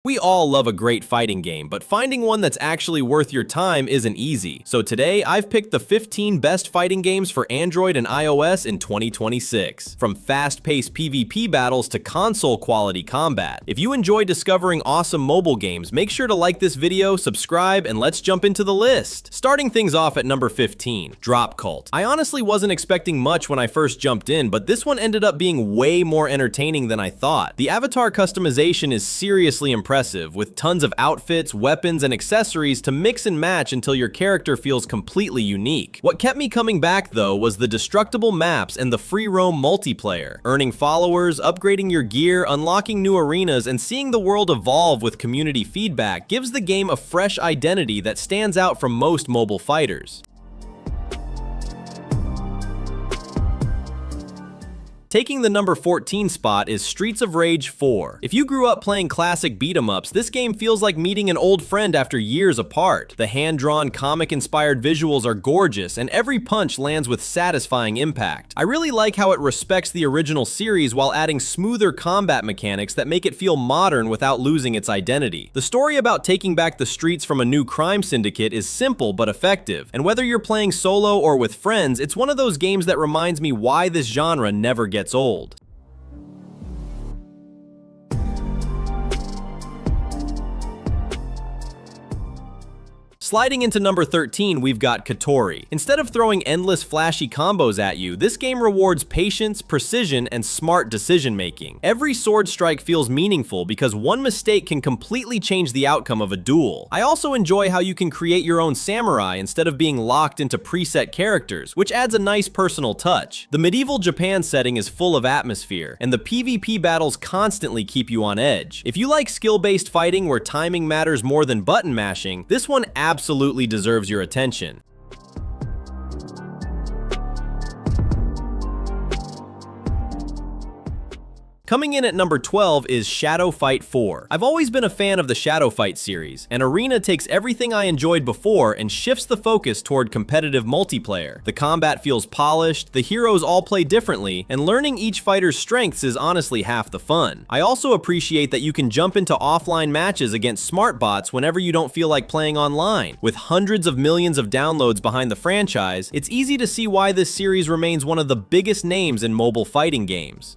We all love a great fighting game, but finding one that's actually worth your time isn't easy. So today, I've picked the 15 best fighting games for Android and iOS in 2026. From fast-paced PvP battles to console-quality combat. If you enjoy discovering awesome mobile games, make sure to like this video, subscribe, and let's jump into the list. Starting things off at number 15, Dropcult. I honestly wasn't expecting much when I first jumped in, but this one ended up being way more entertaining than I thought. The avatar customization is seriously impressive, with tons of outfits, weapons, and accessories to mix and match until your character feels completely unique. What kept me coming back, though, was the destructible maps and the free roam multiplayer. Earning followers, upgrading your gear, unlocking new arenas, and seeing the world evolve with community feedback gives the game a fresh identity that stands out from most mobile fighters. Taking the number 14 spot is Streets of Rage 4. If you grew up playing classic beat-em-ups, this game feels like meeting an old friend after years apart. The hand-drawn, comic-inspired visuals are gorgeous, and every punch lands with satisfying impact. I really like how it respects the original series while adding smoother combat mechanics that make it feel modern without losing its identity. The story about taking back the streets from a new crime syndicate is simple but effective, and whether you're playing solo or with friends, it's one of those games that reminds me why this genre never gets old. Sliding into number 13, we've got Katori. Instead of throwing endless flashy combos at you, this game rewards patience, precision, and smart decision-making. Every sword strike feels meaningful because one mistake can completely change the outcome of a duel. I also enjoy how you can create your own samurai instead of being locked into preset characters, which adds a nice personal touch. The medieval Japan setting is full of atmosphere, and the PvP battles constantly keep you on edge. If you like skill-based fighting where timing matters more than button mashing, this one absolutely deserves your attention. Coming in at number 12 is Shadow Fight 4. I've always been a fan of the Shadow Fight series, and Arena takes everything I enjoyed before and shifts the focus toward competitive multiplayer. The combat feels polished, the heroes all play differently, and learning each fighter's strengths is honestly half the fun. I also appreciate that you can jump into offline matches against smart bots whenever you don't feel like playing online. With hundreds of millions of downloads behind the franchise, it's easy to see why this series remains one of the biggest names in mobile fighting games.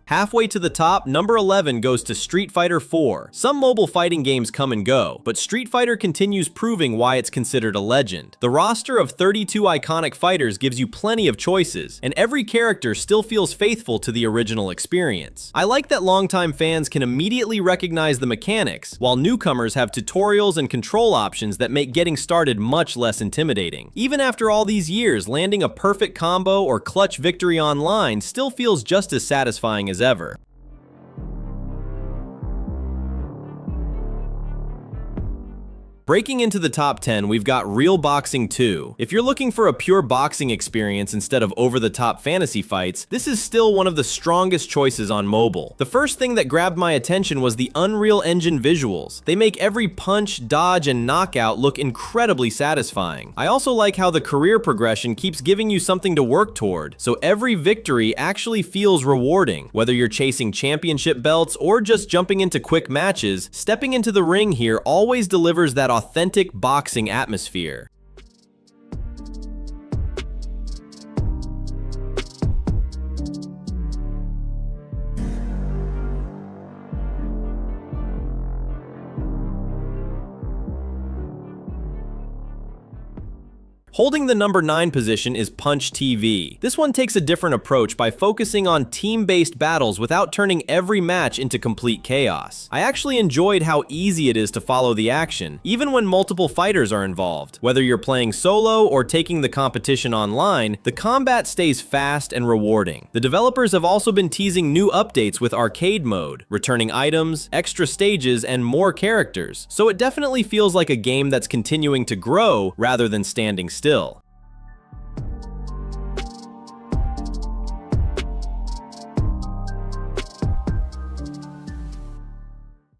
Halfway to the top, number 11 goes to Street Fighter 4. Some mobile fighting games come and go, but Street Fighter continues proving why it's considered a legend. The roster of 32 iconic fighters gives you plenty of choices, and every character still feels faithful to the original experience. I like that longtime fans can immediately recognize the mechanics, while newcomers have tutorials and control options that make getting started much less intimidating. Even after all these years, landing a perfect combo or clutch victory online still feels just as satisfying as ever. Breaking into the top 10, we've got Real Boxing 2. If you're looking for a pure boxing experience instead of over-the-top fantasy fights, this is still one of the strongest choices on mobile. The first thing that grabbed my attention was the Unreal Engine visuals. They make every punch, dodge, and knockout look incredibly satisfying. I also like how the career progression keeps giving you something to work toward, so every victory actually feels rewarding. Whether you're chasing championship belts or just jumping into quick matches, stepping into the ring here always delivers that authentic boxing atmosphere. Holding the number 9 position is Punch TV. This one takes a different approach by focusing on team-based battles without turning every match into complete chaos. I actually enjoyed how easy it is to follow the action, even when multiple fighters are involved. Whether you're playing solo or taking the competition online, the combat stays fast and rewarding. The developers have also been teasing new updates with arcade mode, returning items, extra stages, and more characters, so it definitely feels like a game that's continuing to grow rather than standing still.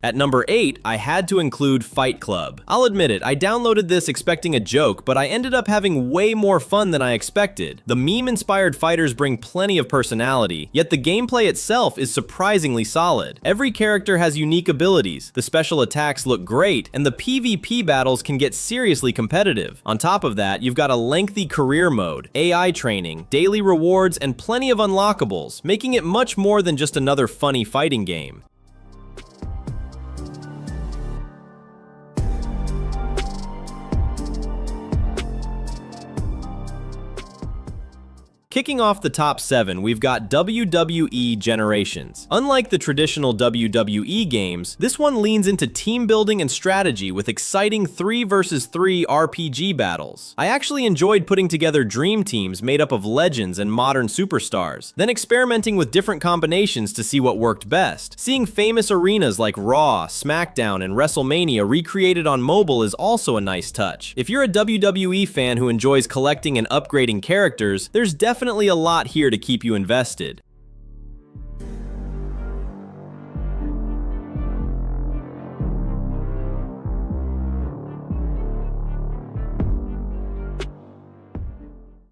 At number 8, I had to include Fight Club. I'll admit it, I downloaded this expecting a joke, but I ended up having way more fun than I expected. The meme-inspired fighters bring plenty of personality, yet the gameplay itself is surprisingly solid. Every character has unique abilities, the special attacks look great, and the PvP battles can get seriously competitive. On top of that, you've got a lengthy career mode, AI training, daily rewards, and plenty of unlockables, making it much more than just another funny fighting game. Kicking off the top 7, we've got WWE Generations. Unlike the traditional WWE games, this one leans into team building and strategy with exciting 3 versus 3 RPG battles. I actually enjoyed putting together dream teams made up of legends and modern superstars, then experimenting with different combinations to see what worked best. Seeing famous arenas like Raw, SmackDown, and WrestleMania recreated on mobile is also a nice touch. If you're a WWE fan who enjoys collecting and upgrading characters, there's definitely a lot here to keep you invested.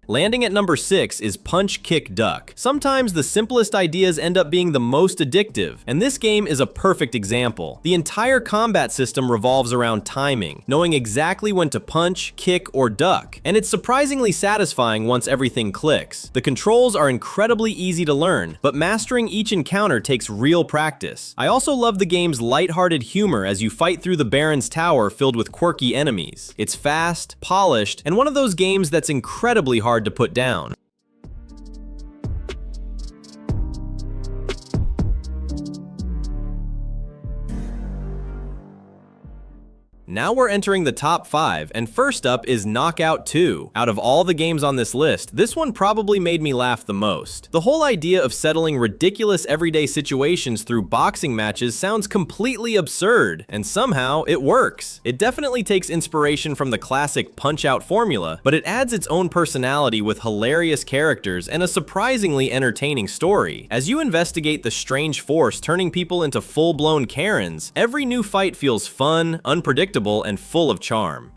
Landing at number 6 is Punch Kick Duck. Sometimes the simplest ideas end up being the most addictive, and this game is a perfect example. The entire combat system revolves around timing, knowing exactly when to punch, kick, or duck, and it's surprisingly satisfying once everything clicks. The controls are incredibly easy to learn, but mastering each encounter takes real practice. I also love the game's lighthearted humor as you fight through the Baron's Tower filled with quirky enemies. It's fast, polished, and one of those games that's incredibly hard to put down. Now we're entering the top 5, and first up is Knockout 2. Out of all the games on this list, this one probably made me laugh the most. The whole idea of settling ridiculous everyday situations through boxing matches sounds completely absurd, and somehow it works. It definitely takes inspiration from the classic Punch-Out formula, but it adds its own personality with hilarious characters and a surprisingly entertaining story. As you investigate the strange force turning people into full-blown Karens, every new fight feels fun, unpredictable, and full of charm.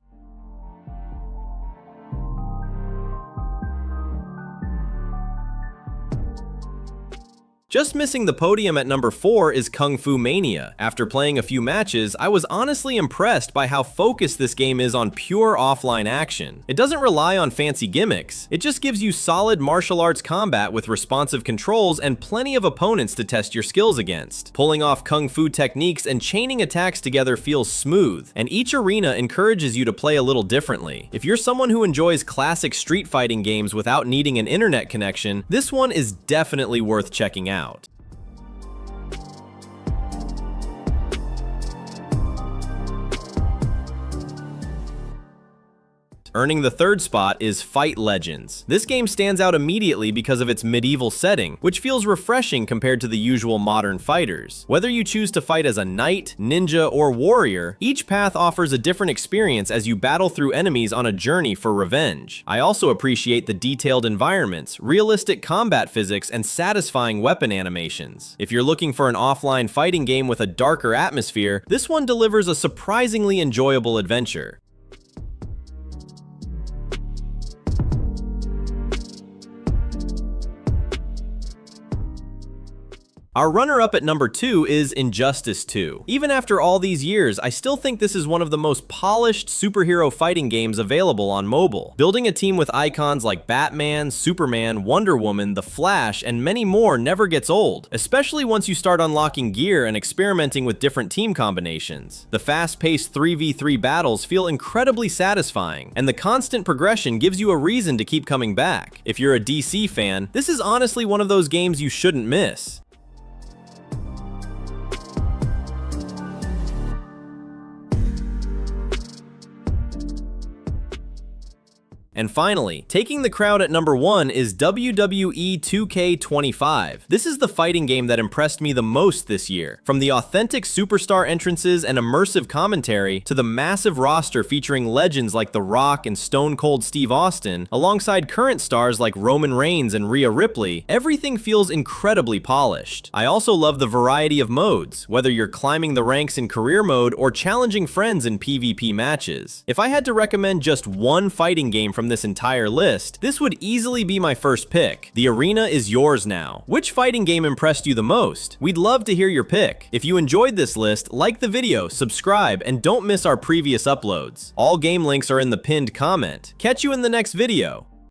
Just missing the podium at number 4 is Kung Fu Mania. After playing a few matches, I was honestly impressed by how focused this game is on pure offline action. It doesn't rely on fancy gimmicks, it just gives you solid martial arts combat with responsive controls and plenty of opponents to test your skills against. Pulling off kung fu techniques and chaining attacks together feels smooth, and each arena encourages you to play a little differently. If you're someone who enjoys classic street fighting games without needing an internet connection, this one is definitely worth checking out. Earning the third spot is Fight Legends. This game stands out immediately because of its medieval setting, which feels refreshing compared to the usual modern fighters. Whether you choose to fight as a knight, ninja, or warrior, each path offers a different experience as you battle through enemies on a journey for revenge. I also appreciate the detailed environments, realistic combat physics, and satisfying weapon animations. If you're looking for an offline fighting game with a darker atmosphere, this one delivers a surprisingly enjoyable adventure. Our runner-up at number 2 is Injustice 2. Even after all these years, I still think this is one of the most polished superhero fighting games available on mobile. Building a team with icons like Batman, Superman, Wonder Woman, The Flash, and many more never gets old, especially once you start unlocking gear and experimenting with different team combinations. The fast-paced 3v3 battles feel incredibly satisfying, and the constant progression gives you a reason to keep coming back. If you're a DC fan, this is honestly one of those games you shouldn't miss. And finally, taking the crowd at number 1 is WWE 2K25. This is the fighting game that impressed me the most this year. From the authentic superstar entrances and immersive commentary to the massive roster featuring legends like The Rock and Stone Cold Steve Austin, alongside current stars like Roman Reigns and Rhea Ripley, everything feels incredibly polished. I also love the variety of modes, whether you're climbing the ranks in career mode or challenging friends in PvP matches. If I had to recommend just one fighting game from this entire list, this would easily be my first pick. The arena is yours now. Which fighting game impressed you the most? We'd love to hear your pick. If you enjoyed this list, like the video, subscribe, and don't miss our previous uploads. All game links are in the pinned comment. Catch you in the next video.